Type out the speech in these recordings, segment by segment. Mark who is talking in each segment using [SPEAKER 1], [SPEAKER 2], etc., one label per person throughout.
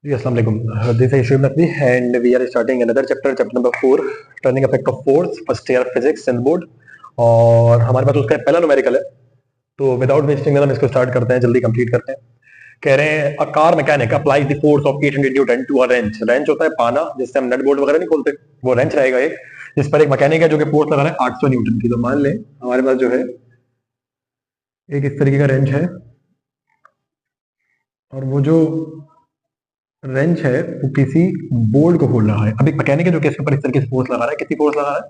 [SPEAKER 1] जी, अस्सलाम वालेकुम। This is Shoaib Naqvi and we are starting another chapter number 4, turning effect of force, first year physics in board. और हमारे पास उसका पहला न्यूमेरिकल है, तो विदाउट वेस्टिंग हम इसको स्टार्ट करते हैं, जल्दी कंप्लीट करते हैं। कह रहे हैं a car mechanic applies the force of 800 newton to a wrench. Wrench होता है पाना जिससे हम नट बोल्ट वगैरह नहीं खोलते, वो रेंच रहेगा एक, जिस पर एक मैकेनिक है जो कि फोर्स लगा रहा है 800 न्यूटन की। तो मान लें हमारे पास जो है एक इस तरीके का रेंच है, और वो जो रेंच है वो किसी बोल्ट को खोल रहा है। अभी मैकेनिक है जो कि इसके ऊपर इस तरीके से फोर्स लगा रहा है। कितनी फोर्स लगा रहा है?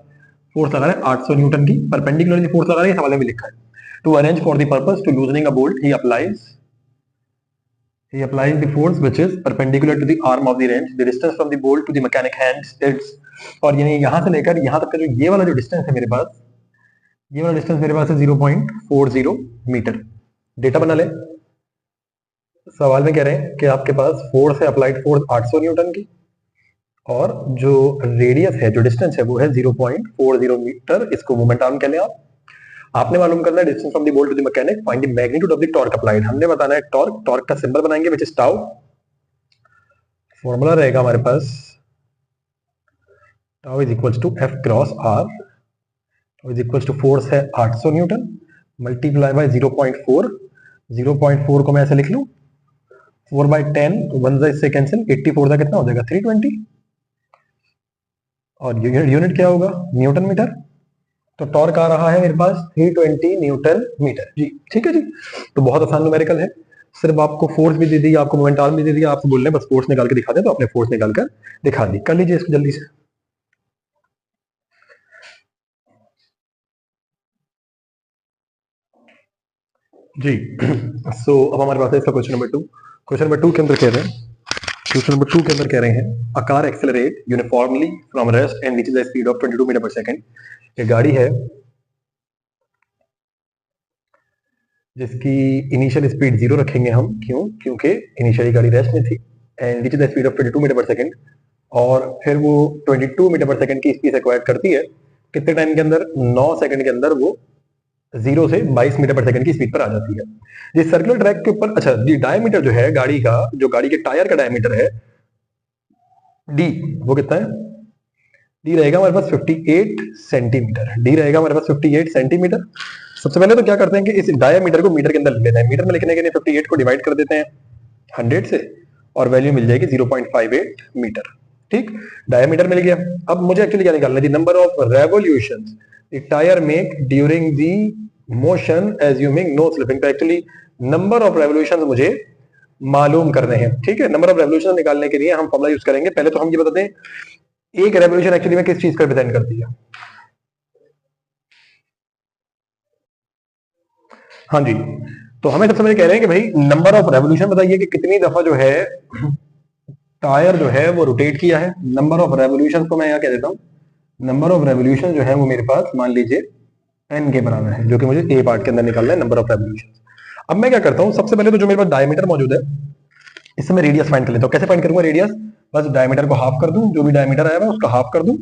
[SPEAKER 1] फोर्स लगा रहा है 800 न्यूटन की, परपेंडिकुलरली फोर्स लगा रहा है, इस हवाले में लिखा है। To arrange for the purpose to loosening a bolt he applies the force which is perpendicular to the arm of the wrench. The distance from the bolt to the mechanic hands it's, और यानी यहां से लेकर यहां तक का जो ये वाला जो डिस्टेंस है मेरे पास, ये वाला डिस्टेंस मेरे पास है 0.40 मीटर। डेटा बना ले। सवाल में कह रहे हैं कि आपके पास फोर्स है, अप्लाइड फोर्स 800 न्यूटन की, और जो रेडियस है, जो डिस्टेंस है वो है 0.40 मीटर। इसको मोमेंट आर्म कह लें आप। आपने मालूम करना है distance from the bolt to the mechanic, find the magnitude of the torque applied. हमने बताना है टॉर्क। टॉर्क का सिंबल बनाएंगे विच इज टाउ। फॉर्मूला रहेगा हमारे पास tau is equals to F cross R. Tau is equals to force है 800 Newton multiply by 0.4। 0.4 को मैं ऐसे लिख लूं 4/10, वन से कैंसिल, 84 का कितना हो जाएगा 320, और यूनिट क्या होगा न्यूटन मीटर। तो टॉर्क आ रहा है मेरे पास 320 न्यूटन मीटर। जी ठीक है जी। तो बहुत आसान न्यूमेरिकल है, सिर्फ आपको फोर्स भी दे दी, आपको मोमेंट आर्म भी दे दिया, आपसे बोल रहे हैं बस फोर्स निकाल के दिखा दे, तो आपने फोर्स निकाल कर दिखा दी। कर लीजिए इसको जल्दी से। जी सो अब हमारे पास है इसका क्वेश्चन नंबर 2। क्वेश्चन नंबर 2 के अंदर कह रहे हैं, क्वेश्चन नंबर 2 के अंदर कह रहे हैं a car accelerate uniformly from rest and reaches the speed of 22 metre per second. एक गाड़ी है जिसकी इनिशियल स्पीड 0 रखेंगे हम, क्यों? क्योंकि इनिशियली गाड़ी रेस्ट में थी। And reaches the speed of 22 metre per second, और फिर वो 22 मीटर पर सेकंड की स्पीड एक्वायर करती है। कितने टाइम के अंदर? 9 सेकंड के अंदर वो 0 से 22 मीटर पर सेकंड की स्पीड पर आ जाती है। जिस सर्कुलर ट्रैक के ऊपर, अच्छा जी, डायमीटर जो है गाड़ी का, जो गाड़ी के टायर का डायमीटर है डी, वो कितना है? डी रहेगा हमारे पास 58 सेंटीमीटर। डी रहेगा हमारे पास 58 सेंटीमीटर। सबसे पहले तो क्या करते हैं कि इस डायमीटर को मीटर के अंदर लिख लेते हैं। मीटर में लिखने के लिए 58 को डिवाइड कर देते हैं 100 से, और वैल्यू मिल जाएगी 0.58 मीटर। ठीक, डायमीटर मिल गया। अब मुझे एक्चुअली क्या निकालना है? Number of revolutions the tyre make during the motion assuming no slipping. तो एक्चुअली नंबर ऑफ रेवोल्यूशंस मुझे मालूम करने हैं। ठीक है, नंबर ऑफ रेवोल्यूशन निकालने के लिए हम फॉर्मूला यूज करेंगे। पहले तो हम ये बताते हैं एक रेवोल्यूशन एक्चुअली में किस चीज का रिप्रेजेंट करती है। हाँ जी, तो हमें सबसे पहले कह रहे हैं कि भाई नंबर ऑफ रेवोल्यूशन बताइए कि कितनी दफा जो है टायर जो है वो रोटेट किया है। नंबर ऑफ रेवोल्यूशन को मैं यहाँ कह देता हूँ, नंबर ऑफ रेवोल्यूशन जो है वो मेरे पास मान लीजिए एन के बराबर है, जो कि मुझे ए पार्ट के अंदर निकालना है, नंबर ऑफ रेवोल्यूशन। अब मैं क्या करता हूँ, सबसे पहले तो जो मेरे पास डायमीटर मौजूद है इससे मैं रेडियस फाइंड कर लेता हूँ। कैसे फाइंड करूंगा रेडियस? बस डायमीटर को हाफ कर दूं, जो भी डायमीटर आएगा उसका हाफ कर दूं,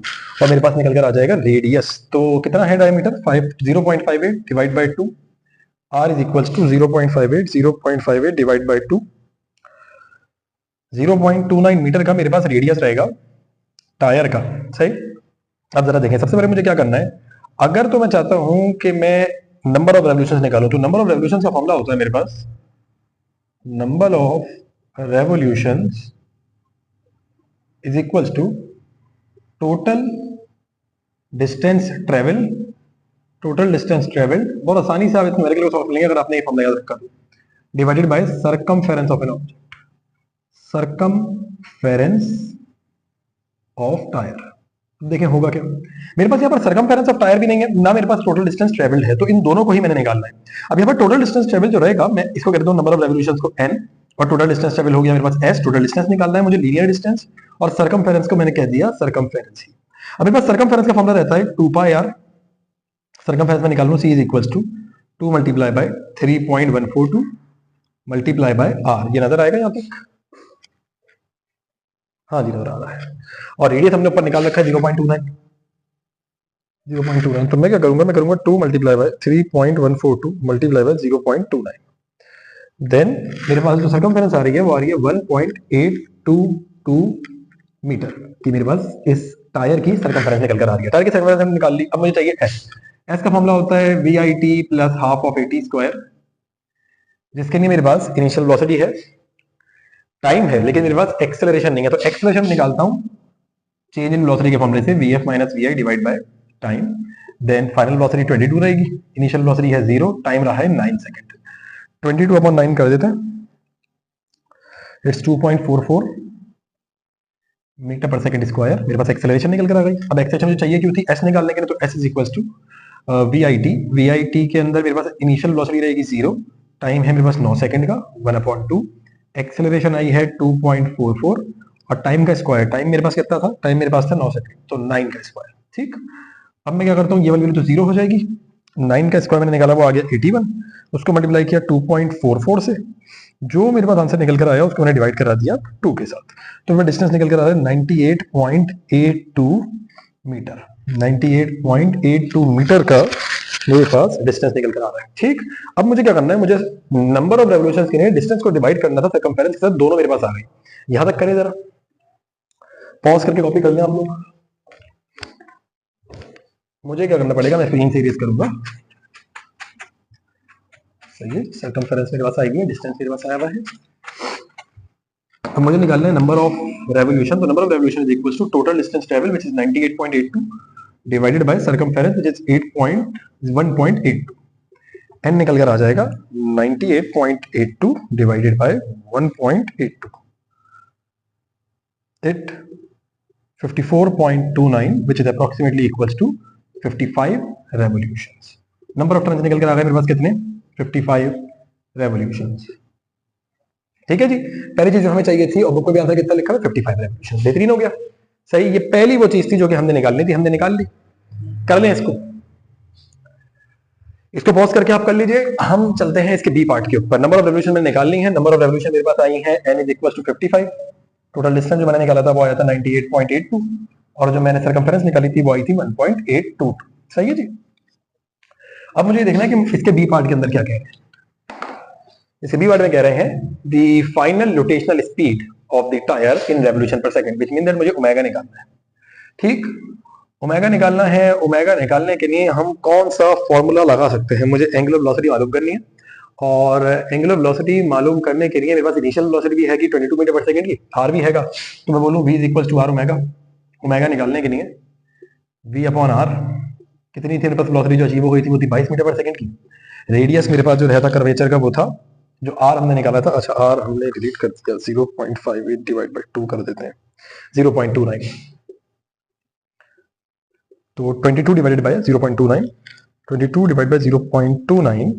[SPEAKER 1] और मेरे पास निकल कर आ जाएगा रेडियस। तो कितना है diameter? 0.58 divide by 2। R is equals to 0.58 divide by 2, 0.29 metre का मेरे पास रेडियस रहेगा टायर का। सही। अब जरा देखें, सबसे पहले मुझे क्या करना है, अगर तो मैं चाहता हूं कि मैं नंबर ऑफ रेवोल्यूशंस निकालूं, तो नंबर ऑफ रेवोल्यूशंस का फॉर्मूला होता है मेरे पास number of revolutions is equals to total distance travel. Total distance travel बहुत आसानी से आप इसमें न्यूमेरिकल को सॉल्व कर लेंगे अगर आपने ये फॉर्मूला याद रखा तो, divided by circumference of an object. Circumference of tyre. देखें होगा क्या, मेरे पास यहाँ पर सर्कमफेरेंस ऑफ टायर भी नहीं है ना, मेरे पास टोटल डिस्टेंस ट्रेवल्ड है, तो इन दोनों को ही मैंने निकालना है। अब यहाँ पर टोटल डिस्टेंस ट्रेवल जो रहेगा, मैं इसको कहता हूँ नंबर ऑफ रेवोल्यूशंस को n, और टोटल डिस्टेंस ट्रेवल हो गया मेरे पास s। टोटल डिस्टेंस निकालना है मुझे, लीनियर डिस्टेंस, और सर्कमफेरेंस को मैंने कह दिया सर्कमफेरेंस ही। अब मेरे पास सर्कमफेरेंस का फॉर्मूला रहता है 2πr। सर्कमफेरेंस में निकाल लूं, c is equals to 2 multiply by 3.142 multiply by r। ये नजर आएगा यहाँ तक? हाँ जी नजर आ रहा है। और रेडियस हमने ऊपर निकाल रखा है 0.29। 0.29, तो मैं क्या करूंगा, मैं करूंगा 2 multiply by 3.142 multiply by 0.29। Then मेरे पास जो सर्कमफेरेंस आ रही है वो आ रही है 1.8 2.22 मीटर की मेरे पास इस टायर की सर्कमफेरेंस निकल कर आ रही है। टायर की सर्कमफेरेंस निकाल ली। अब मुझे चाहिए एस। एस का फॉर्मूला होता है v i t plus half of a t square, जिसके लिए मेरे पास इनिशियल वेलोसिटी है, टाइम है, लेकिन मेरे पास एक्सेलरेशन नहीं है। तो एक्सेलरेशन निकालता हूं चेंज इन वेलोसिटी के फॉर्मूले से, v f minus v i divide by time. Then final velocity 22 रहेगी, इनिशियल वेलोसिटी है 0, टाइम रहा है 9 सेकंड। 22 अपॉन 9 कर देते हैं, it's 2.44 metre per second square. मेरे पास एक्सेलरेशन निकल कर आ गई। अब एक्सेलरेशन मुझे चाहिए क्यों थी, एस निकालने के लिए, तो s is equal to v i t. V i t के अंदर मेरे पास इनिशियल वेलोसिटी रहेगी 0, टाइम है मेरे पास 9 सेकंड का, 1/2, एक्सेलरेशन आई है 2.44 और टाइम का स्क्वायर, टाइम मेरे पास कितना था, टाइम मेरे पास था 9 सेकंड, तो 9 का स्क्वायर। ठीक, अब मैं क्या करता हूँ, ये वाली वैल्यू तो 0 हो जाएगी, 9 का स्क्वायर मैंने निकाला वो आ गया 81, उसको मल्टीप्लाई किया 2.44 से, जो मेरे पास आंसर निकल कर आया उसको मैंने डिवाइड करा दिया 2 के साथ, तो मेरा डिस्टेंस निकल कर आ रहा है 98.82 मीटर। 98.82 मीटर का मेरे पास डिस्टेंस निकल कर आ रहा है। ठीक, अब मुझे क्या करना है, मुझे नंबर ऑफ रेवोल्यूशंस के लिए डिस्टेंस को डिवाइड करना था सर्कमफेरेंस के साथ, दोनों मेरे पास आ गई। यहां तक करें, जरा पॉज करके कॉपी कर लें आप लोग। मुझे क्या करना पड़ेगा, मैं स्क्रीन से इरेज करूंगा। सही है, सर्कमफेरेंस मेरे पास आएगी, डिस्टेंस मेरे पास आया हुआ है। अब मुझे निकालना है नंबर ऑफ रेवोल्यूशन, तो number of revolution is equal to total distance travel which is 98.82 divided by circumference which is 1.82। n निकल कर आ जाएगा 98.82 डिवाइडेड बाय 1.82, it 54.29 which is approximately equals to 55 revolutions। Number of turns निकल कर आ गए मेरे पास कितने, 55 revolutions। ठीक है जी, पहली चीज जो हमें चाहिए थी और बुक में भी आंसर कितना लिखा है, 55 revolutions। बेहतरीन हो गया, सही। ये पहली वो चीज थी जो कि हमने निकालनी थी, हमने निकाल ली। कर लें इसको, इसको पॉज करके आप कर लीजिए। हम चलते हैं इसके बी पार्ट के ऊपर। नंबर ऑफ रेवोल्यूशन मैंने निकालनी है, नंबर ऑफ रेवोल्यूशन मेरे पास आई है n is equal to 55, total distance जो मैंने निकाला था वो आया था 98.82 और जो मैंने सर्कमफेरेंस निकाली थी वो आई थी 1.82। सही है जी। अब मुझे देखना है कि इसके बी पार्ट के अंदर क्या कह रहे हैं। इसके बी पार्ट में कह रहे हैं the final rotational speed of the tyre in revolution पर सेकंड, व्हिच मीन दैट मुझे ओमेगा निकालना है। ठीक, ओमेगा निकालना है। ओमेगा निकालने के लिए हम कौन सा फॉर्मूला लगा सकते हैं, मुझे एंगुलर वेलोसिटी मालूम करनी है और एंगुलर वेलोसिटी मालूम करने के लिए मेरे पास इनिशियल वेलोसिटी भी है कि 22 मीटर पर सेकंड की, आर भी हैगा, तो मैं बोलूं v is equal to r omega. Omega निकालने के लिए v अपॉन आर कितनी थी मेरे पास वेलोसिटी जो अचीव हो गई थी, वो थी 22 मीटर पर सेकंड की। रेडियस मेरे पास जो रहता कर्वेचर का वो था, जो आर हमने निकाला था, अच्छा आर हमने डिलीट कर दिया, 0.58 डिवाइड बाय 2 कर देते हैं, 0.29, तो 22 divided by 0.29, 22 divide by 0.29,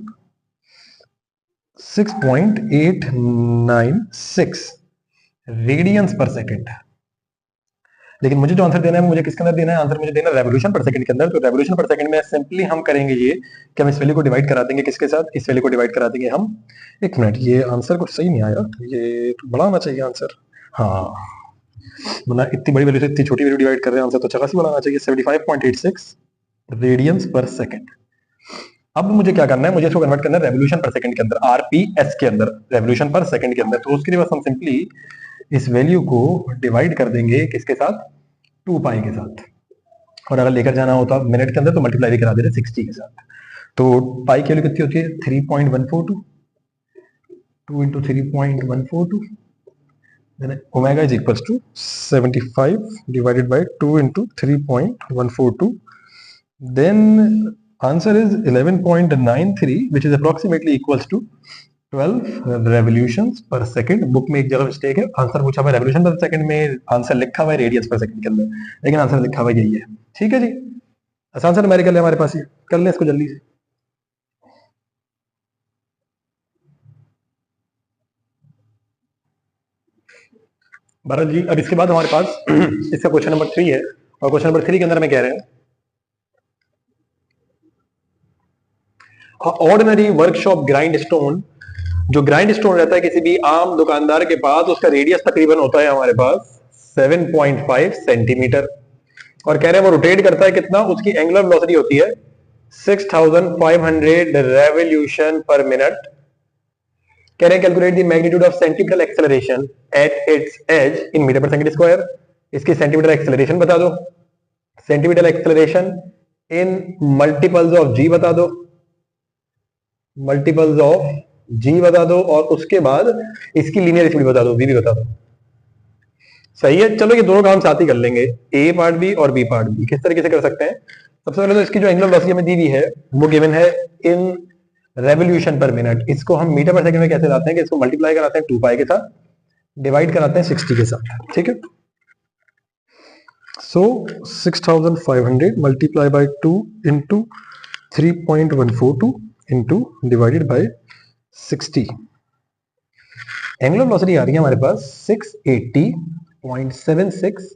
[SPEAKER 1] 6.896 radiance पर सेकंड। लेकिन मुझे जो आंसर देना है मुझे किसके अंदर देना है, आंसर मुझे देना है रेवोल्यूशन पर सेकंड के अंदर। तो रेवोल्यूशन पर सेकंड में सिंपली हम करेंगे ये कि हम इस वैल्यू को डिवाइड करा देंगे किसके साथ, इस वैल्यू को डिवाइड करा देंगे हम। एक मिनट, ये आंसर कुछ सही नहीं आया, ये तो बड़ा होना चाहिए आंसर। हाँ, मतलब इतनी बड़ी वैल्यू से इतनी छोटी वैल्यू डिवाइड कर रहे हैं, आंसर तो चकासी बड़ा आना चाहिए, 75.86 रेडियंस पर सेकंड। अब मुझे क्या करना है, मुझे इसको कन्वर्ट करना है रेवोल्यूशन पर सेकंड के अंदर, आरपीएस के अंदर, रेवोल्यूशन पर सेकंड के अंदर। तो उसके लिए बस हम सिंपली इस वैल्यू को डिवाइड कर देंगे किसके साथ, 2 पाई के साथ, और अगर लेकर जाना होता मिनट के अंदर तो मल्टीप्लाई भी करा देते 60 के साथ। तो पाई की वैल्यू कितनी होती है, 3.142, 2 into 3.142, then omega is equals to 75 divided by 2 into 3.142, then answer is 11.93 which is approximately equals to 12 revolutions per second। Book में एक जगह मिस्टेक है, आंसर पूछा हुआ रेवोल्यूशन पर सेकंड में, आंसर लिखा हुआ है रेडियंस पर सेकंड के अंदर, लेकिन आंसर लिखा हुआ यही है। ठीक है जी, आसान सा न्यूमेरिकल है हमारे पास, ये कर लें इसको जल्दी से। भरत जी, अब इसके बाद हमारे पास इसका क्वेश्चन नंबर 3 है और क्वेश्चन नंबर 3 के अंदर में कह रहे हैं ऑर्डिनरी वर्कशॉप ग्राइंड स्टोन, जो ग्राइंड स्टोन रहता है किसी भी आम दुकानदार के पास, उसका रेडियस तकरीबन होता है हमारे पास 7.5 सेंटीमीटर, और कह रहे हैं वो रोटेट करता है कितना, उसकी एंगुलर वेलोसिटी होती है 6500 रेवोल्यूशन पर मिनट कह रहे हैं calculate the magnitude of centimetre acceleration at its edge in metre per second square. इसकी सेंटीमीटर एक्सेलरेशन बता दो, centimetre acceleration in multiples of G बता दो, मल्टीपल्स ऑफ जी बता दो, और उसके बाद इसकी लीनियर स्पीड बता दो, वी भी बता दो। सही है, चलो ये दोनों काम साथ ही कर लेंगे, ए पार्ट भी और बी पार्ट भी। किस तरीके से कर सकते हैं? सबसे पहले तो इसकी जो एंगुलर वेलोसिटी हमें दी हुई है वो गिवन है इन रेवोल्यूशन पर मिनट। इसको हम मीटर पर सेकंड में कैसे लाते हैं कि इसको मल्टीप्लाई कराते हैं 2 पाई के साथ, डिवाइड कराते हैं 60 के साथ, ठीक है। So 6500 multiply by 2 into 3.142 into divided by 60। Angular velocity आ रही है हमारे पास 680.76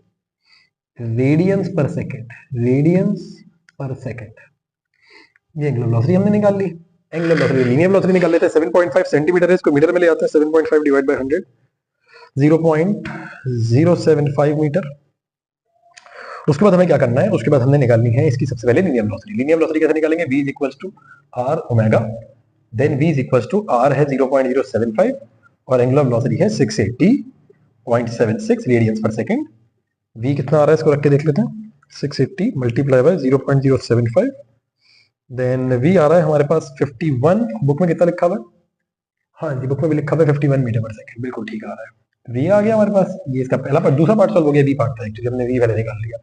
[SPEAKER 1] radians per second, radians per second. ये एंगुलर वेलोसिटी हमने निकाल ली। एंगुलर वेलोसिटी, लीनियर वेलोसिटी निकाल लेते हैं। 7.5 सेंटीमीटर है, इसको मीटर में ले आते हैं। 7.5 डिवाइड बाय 100 0.075 मीटर। उसके बाद हमें क्या करना है? उसके बाद हमने निकालनी है इसकी सबसे पहले लीनियर वेलोसिटी। लीनियर वेलोसिटी कैसे निकालेंगे? v is equals to r omega, then v is equals to r है 0.075 और एंगुलर वेलोसिटी है 680.76 रेडियंस पर सेकंड। v कितना आ रहा है इसको रख के देख लेते हैं। 680 मल्टीप्लाई बाय 0.075, देन v आ रहा है हमारे पास 51। बुक में कितना लिखा हुआ है? हाँ जी, बुक में भी लिखा हुआ है 51 मीटर पर सेकंड, बिल्कुल ठीक आ रहा है। v आ गया हमारे पास, ये इसका पहला पार्ट। दूसरा पार्ट सॉल्व हो गया, v पार्ट था एक्चुअली, हमने v पहले निकाल लिया।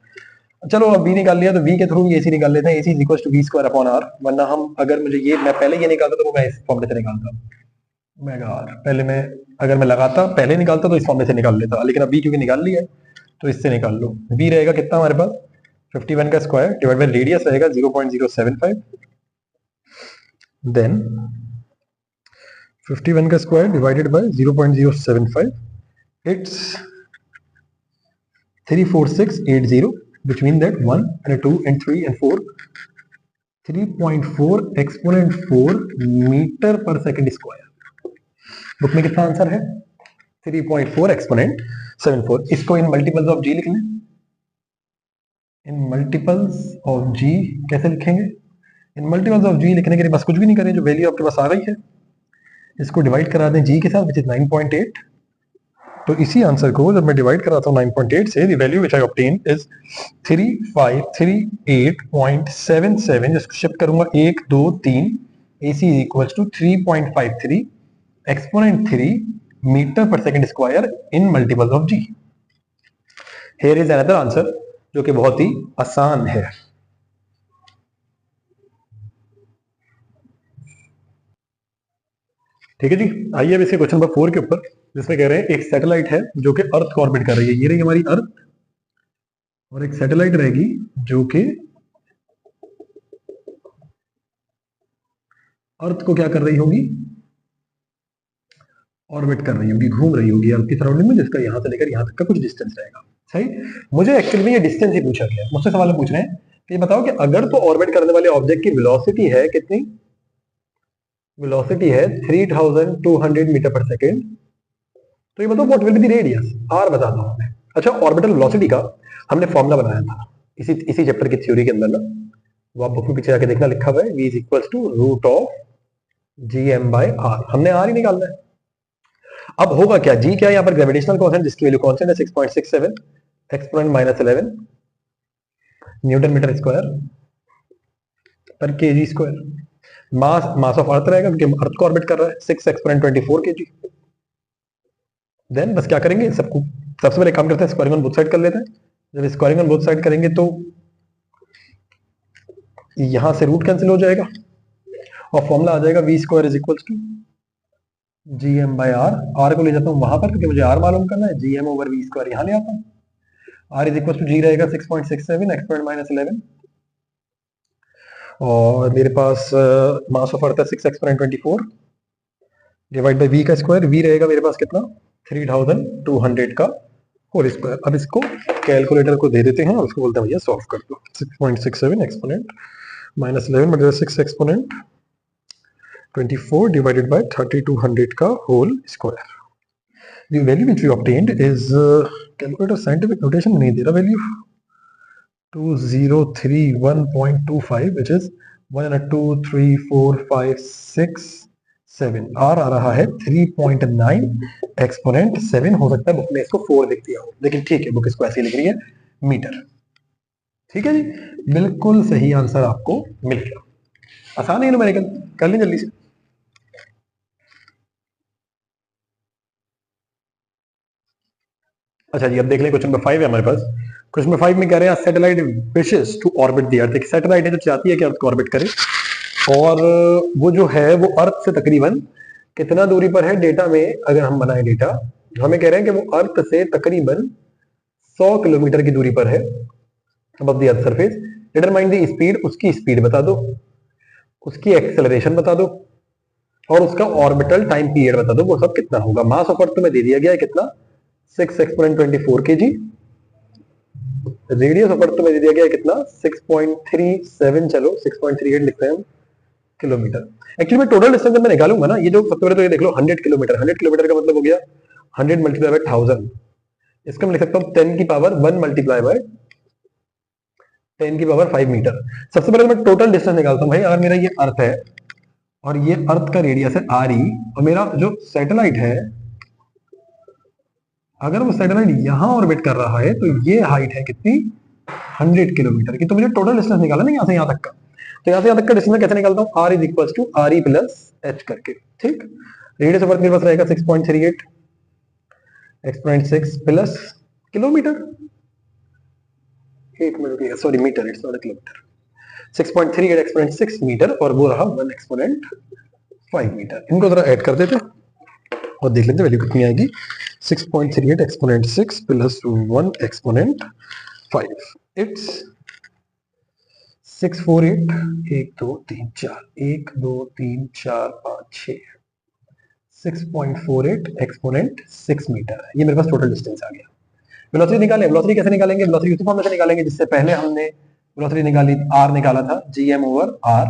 [SPEAKER 1] चलो अब v निकाल लिया तो v के थ्रू ac निकाल लेते हैं। ac is equal to v square upon r, वरना हम अगर मुझे ये मैं पहले ये निकालता तो मैं इस फॉर्मूले से निकालता ओमेगा r। पहले मैं अगर मैं लगाता पहले निकालता तो इस फॉर्मूले से निकाल लेता, लेकिन अब v क्योंकि निकाल लिया है तो इससे निकाल लो। v रहेगा कितना हमारे पास? 51 का स्क्वायर डिवाइड बाय रेडियस रहेगा 0.075, देन 51 का square divided bye 0.075, it's 34680, between that 1 and 2 and 3 and 4, 3.4 exponent 4 metre per second square. Book में कितना आंसर है? 3.4 एक्सपोनेंट 74। इसको इन मल्टीपल्स ऑफ जी लिख लें। इन मल्टीपल्स ऑफ जी कैसे लिखेंगे? इन मल्टीपल्स ऑफ जी लिखने के लिए बस कुछ भी नहीं करें, जो वैल्यू आपके पास आ रही है इसको डिवाइड करा दें जी के साथ, विच इज 9.8। तो इसी आंसर को जब मैं डिवाइड कराता हूँ 9.8 से, the value which I obtain is 3538.77। जिसको शिफ्ट करूंगा 1 2 3, AC is equals to 3.53 exponent 3 metre per second square in multiples of G. Here is another answer जो कि बहुत ही आसान है। ठीक है जी, आइए अब इसके क्वेश्चन नंबर 4 के ऊपर, जिसमें कह रहे हैं एक सैटेलाइट है जो कि अर्थ को ऑर्बिट कर रही है। ये रही हमारी अर्थ, और एक सैटेलाइट रहेगी जो कि अर्थ को क्या कर रही होगी? ऑर्बिट कर रही होगी, घूम रही होगी अर्थ की सराउंडिंग में, जिसका यहां से लेकर यहां तक का कुछ डिस्टेंस रहेगा। सही, मुझे एक्चुअली में ये डिस्टेंस ही पूछा गया है। मुझसे सवाल पूछ रहे हैं कि ये बताओ कि अगर तो ऑर्बिट करने वाले ऑब्जेक्ट की वेलोसिटी है कितनी? वेलोसिटी है 3200 मीटर पर सेकेंड, तो ये बताओ what will be the radius? R बता दो हमें। अच्छा, ऑर्बिटल वेलोसिटी का हमने फॉर्मूला बनाया था इसी चैप्टर की थ्योरी के अंदर ना, वो आप बुक में पीछे जाके देखना, लिखा हुआ है v is equals to root of gm by r। हमने r ही निकालना है। अब होगा क्या? g क्या है यहाँ पर? ग्रेविटेशनल कांस्टेंट, जिसकी वैल्यू कांस्टेंट है 6.67 एक्सपोनेंट -11 न्यूटन मीटर स्क्वायर पर KG square. Mass of earth रहेगा क्योंकि अर्थ को ऑर्बिट कर रहा है, 6 एक्सपोनेंट 24 केजी। देन बस क्या करेंगे, सबको सबसे पहले काम करते हैं, स्क्वायरिंग ऑन बोथ साइड कर लेते हैं। जब स्क्वायरिंग ऑन बोथ साइड करेंगे तो यहां से रूट कैंसिल हो जाएगा और फॉर्मूला आ जाएगा v square is equals to gm by r। r को ले जाता हूं वहां पर क्योंकि मुझे r मालूम करना है, gm ओवर v स्क्वायर यहां ले आता हूं। r is equals to g रहेगा 6.67 एक्सपोनेंट -11, और मेरे पास मास ऑफ अर्थ है 6 एक्सपोनेंट 24 डिवाइड बाय v का स्क्वायर। v रहेगा मेरे पास कितना? 3200 का होल स्क्वायर। अब इसको कैलकुलेटर को दे देते हैं और उसको बोलते हैं भैया सॉल्व कर दो। 6.67 एक्सपोनेंट -11 बटे 6 एक्सपोनेंट 24 डिवाइडेड बाय 3200 का whole square. The value which we obtained is calculator scientific notation में नहीं दे रहा वैल्यू, 2031.25 which is 1 2 3 4 5 6 7 आर आ रहा है 3.9 एक्सपोनेंट 7। हो सकता है बुक में इसको 4 लिख दिया हो, लेकिन ठीक है, बुक इसको ऐसे लिख रही है मीटर। ठीक है जी, बिल्कुल सही आंसर आपको मिल गया। आसान है न्यूमेरिकल, कर लें जल्दी से। अच्छा जी, अब देख लें क्वेश्चन नंबर 5 है हमारे पास। क्वेश्चन नंबर 5 में कह रहे हैं satellite wishes to orbit the earth. एक सैटेलाइट है जो चाहती है कि अर्थ को ऑर्बिट करे, और वो जो है वो अर्थ से तकरीबन कितना दूरी पर है। डेटा में अगर हम बनाए डेटा, हमें कह रहे हैं कि वो अर्थ से तकरीबन 100 किलोमीटर की दूरी पर है above the earth surface. Determine the speed, उसकी स्पीड बता दो, उसकी एक्सेलरेशन बता दो, और उसका ऑर्बिटल टाइम पीरियड बता दो, वो सब कितना होगा। मास ऑफ अर्थ तुम्हें दे दिया गया है कितना, 6 एक्सपोनेंट 24 kg। रेडियस ऑफ अर्थ तुम्हें दे दिया गया है कितना, 6.37, चलो 6.38 लिखते हैं हम, किलोमीटर। एक्चुअली मैं टोटल डिस्टेंस मैं निकालूंगा ना, ये जो सबसे पहले तो ये देख लो 100 किलोमीटर। 100 किलोमीटर का मतलब हो गया 100 मल्टीप्लाई बाय 1000। इसका मैं लिख सकता हूँ 10 की पावर 1 मल्टीप्लाई बाय 10 की पावर 5 मीटर। सबसे पहले मैं टोटल डिस्टेंस निकालता हूँ भाई। अगर मेरा ये अर्थ है और ये अर्थ का रेडियस है आर ई, और मेरा जो सैटेलाइट है, अगर वो सैटेलाइट यहां ऑर्बिट कर रहा है तो ये हाइट है कितनी, 100 किलोमीटर की। तो मुझे टोटल डिस्टेंस निकाला ना यहाँ से यहाँ तक का। तो यहाँ से यहाँ तक का डिस्टेंस कैसे निकालता हूँ, R is equal to R E plus H करके। ठीक, रेडियस ऑफ अर्थ मेरे पास रहेगा 6.38 एक्सपोनेंट 6 प्लस किलोमीटर, एक मिनट रुकिएगा, sorry metre, it's not a kilometre. 6.38 exponent 6 metre, और वो रहा 1 एक्सपोनेंट 5 मीटर। इनको जरा ऐड कर देते और देख लेते वैल्यू कितनी आएगी। 6.38 exponent 6 plus 1 exponent 5, it's 648, 1 2 3 4, 1 2 3 4 5 6, 6.48 exponent 6 metre. ये मेरे पास टोटल डिस्टेंस आ गया। वेलोसिटी निकालें। वेलोसिटी कैसे निकालेंगे, वेलोसिटी उसी फॉर्म में से निकालेंगे जिससे पहले हमने वेलोसिटी निकाली, आर निकाला था, GM over R.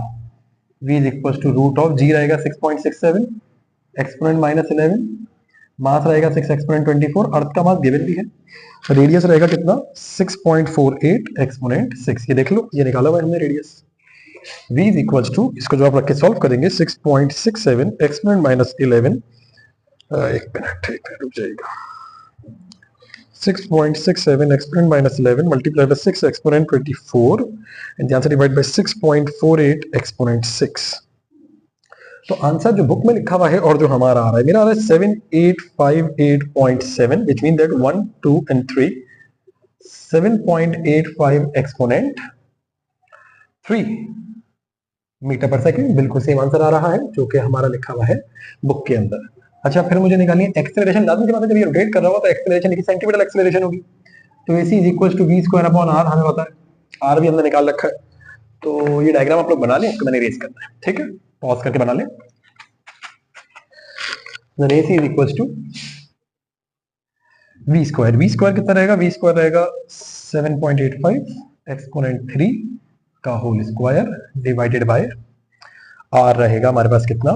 [SPEAKER 1] v is equal to root of G रहेगा 6.67 एक्सपोनेंट माइनस 11, मास रहेगा 6 एक्सपोनेंट 24, अर्थ का मास गिवन भी है, रेडियस रहेगा कितना 6.48 एक्सपोनेंट 6। ये देख लो, ये निकाला हुआ है हमने radius. v is equal to, इसको जो आप रख के सॉल्व करेंगे, 6.67 एक्सपोनेंट माइनस 11, एक मिनट रुक जाएगा, 6.67 exponent minus 11 multiplied by 6 exponent 24 and the answer divided by 6.48 exponent 6। तो आंसर जो बुक में लिखा हुआ है और जो हमारा आ रहा है, मेरा आ रहा है 7858.7, which means that 1 2 and 3 7.85 exponent 3 metre per second. बिल्कुल सेम आंसर आ रहा है जो कि हमारा लिखा हुआ है बुक के अंदर। अच्छा, फिर मुझे निकालनी है एक्सेलरेशन। लाजमी सी बात है, जब ये रोटेट कर रहा होगा तो एक्सेलरेशन की सेंटीमीटर एक्सेलरेशन होगी। तो AC is equal to v square upon r, हमें पता है, r भी हमने निकाल रखा है। तो ये डायग्राम आप लोग बना लें, इसको मैंने इरेज करना है, ठीक है, पॉज करके बना लें। Then AC is equal to v square. v square कितना रहेगा, v स्क्वायर रहेगा 7.85 एक्सपोनेंट 3 का whole square divided by r रहेगा हमारे पास कितना,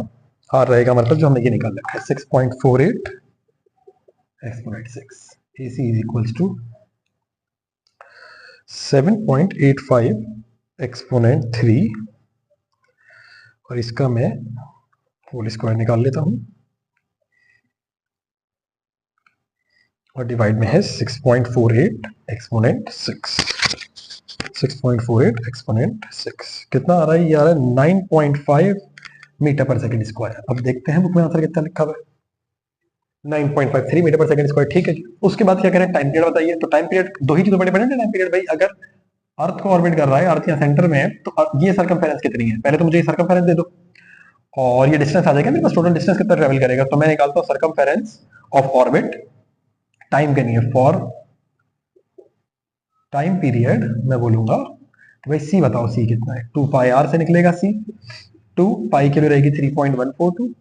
[SPEAKER 1] r रहेगा हमारे पास जो हमने ये निकाल रखा है 6.48 exponent 6। AC is equal to 7.85 exponent 3, और इसका मैं होल स्क्वायर निकाल लेता हूं, और डिवाइड में है 6.48 एक्सपोनेंट 6। 6.48 एक्सपोनेंट 6 कितना आ रहा है, ये आ रहा है 9.5 मीटर पर सेकंड स्क्वायर। अब देखते हैं बुक में आंसर कितना लिखा हुआ है, 9.53 मीटर पर सेकंड स्क्वायर। ठीक है, उसके बाद क्या करें, टाइम पीरियड बताइए। तो टाइम पीरियड दो ही चीजों पर डिपेंडेंट है टाइम पीरियड भाई। अगर अर्थ को ऑर्बिट कर रहा है, अर्थ यहाँ सेंटर में है, तो ये सर्कमफेरेंस कितनी है, पहले तो मुझे ये सर्कमफेरेंस दे दो, और ये डिस्टेंस आ जाएगा मेरे पास, टोटल डिस्टेंस कितना ट्रेवल करेगा। तो मैं निकालता हूँ सर्कमफेरेंस ऑफ ऑर्बिट, टाइम के लिए फॉर टाइम पीरियड मैं बोलूंगा तो भाई सी बताओ, सी कितना है, 2 पाई आर से निकलेगा सी, 2 पाई के लिए रहेगी 3.142,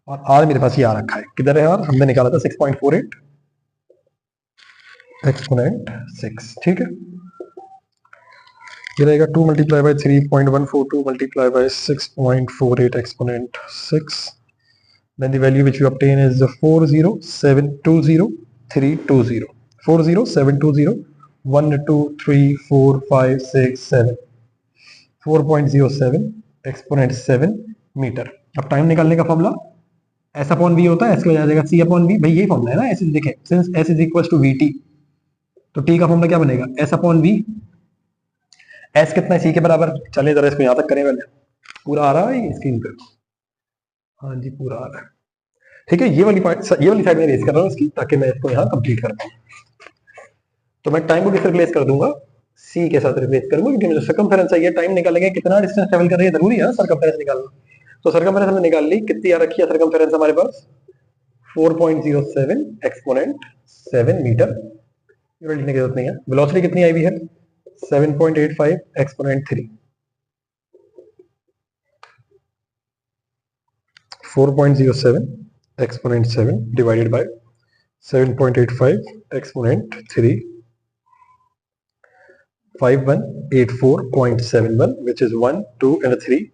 [SPEAKER 1] और आर मेरे पास ये आ रखा है, किधर है आर, हमने निकाला था 6.48 एक्सपोनेंट 6। ठीक है, ये रहेगा 2 multiply by 3.142 multiply bye 6.48 exponent 6, then the value which you obtain is 40720 40720 1 2 3 4 5 6 7 4.07 exponent 7 metre. अब टाइम निकालने का फॉर्मूला एस अपॉन वी होता है, एस की वजह आ जाएगा सी अपॉन वी, भाई यही फॉर्मूला है ना, ऐसे देखें since S is equal to V T, तो टी का फॉर्मूला क्या बनेगा, एस अपॉन वी, एस कितना है सी के बराबर, चलिए जरा इसको यहां तक करें पहले, पूरा आ रहा है स्क्रीन पे, हाँ जी पूरा आ रहा है, ठीक है, ये वाली साइड में रेस कर रहा हूँ इसकी, ताकि मैं इसको यहाँ कंप्लीट कर पाऊँ। तो मैं टाइम को किससे रिप्लेस कर दूंगा, सी के साथ रिप्लेस करूंगा, क्योंकि मुझे सर्कमफेरेंस चाहिए, टाइम निकालेंगे कितना डिस्टेंस ट्रेवल कर रही है, जरूरी है सर्कमफेरेंस निकालना, तो सर्कमफेरेंस हमने निकाल ली, कितनी आ रखी है सर्कमफेरेंस हमारे पास, 4.07 एक्सपोनेंट 7 मीटर, यूनिट लिखने की जरूरत नहीं है। वेलोसिटी कितनी आई हुई है, 7.85 exponent 3, 4.07 exponent 7 divided by 7.85 exponent 3, 5184.71, which is 1 2 and 3,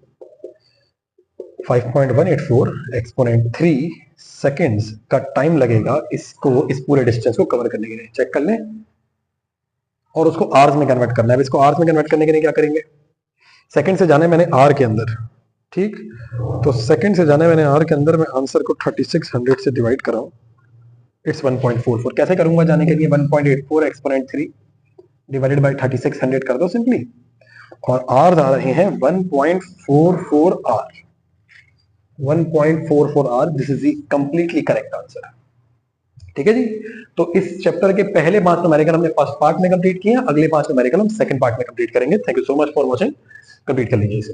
[SPEAKER 1] 5.184 exponent 3 seconds का टाइम लगेगा इसको, इस पूरे डिस्टेंस को कवर करने के लिए, चेक कर लें, और उसको आवर्स में कन्वर्ट करना है। इसको आवर्स में कन्वर्ट करने के लिए क्या करेंगे, सेकंड से जाने मैंने आर के अंदर, ठीक, तो सेकंड से जाने मैंने आर के अंदर, मैं आंसर को 3600 से डिवाइड कराऊं, इट्स 1.44, कैसे करूंगा जाने के लिए, 1.84 एक्सपोनेंट 3 डिवाइडेड बाय 3600 कर दो सिंपली, और आर आ रहे हैं 1.44 R, 1.44 R, this is the completely correct answer, ठीक है जी। तो इस चैप्टर के पहले 5 न्यूमेरिकल हमने फर्स्ट पार्ट में कंप्लीट किया, अगले 5 न्यूमेरिकल हम सेकंड पार्ट में कंप्लीट करेंगे। Thank you so much for watching, complete कर लीजिए इसे।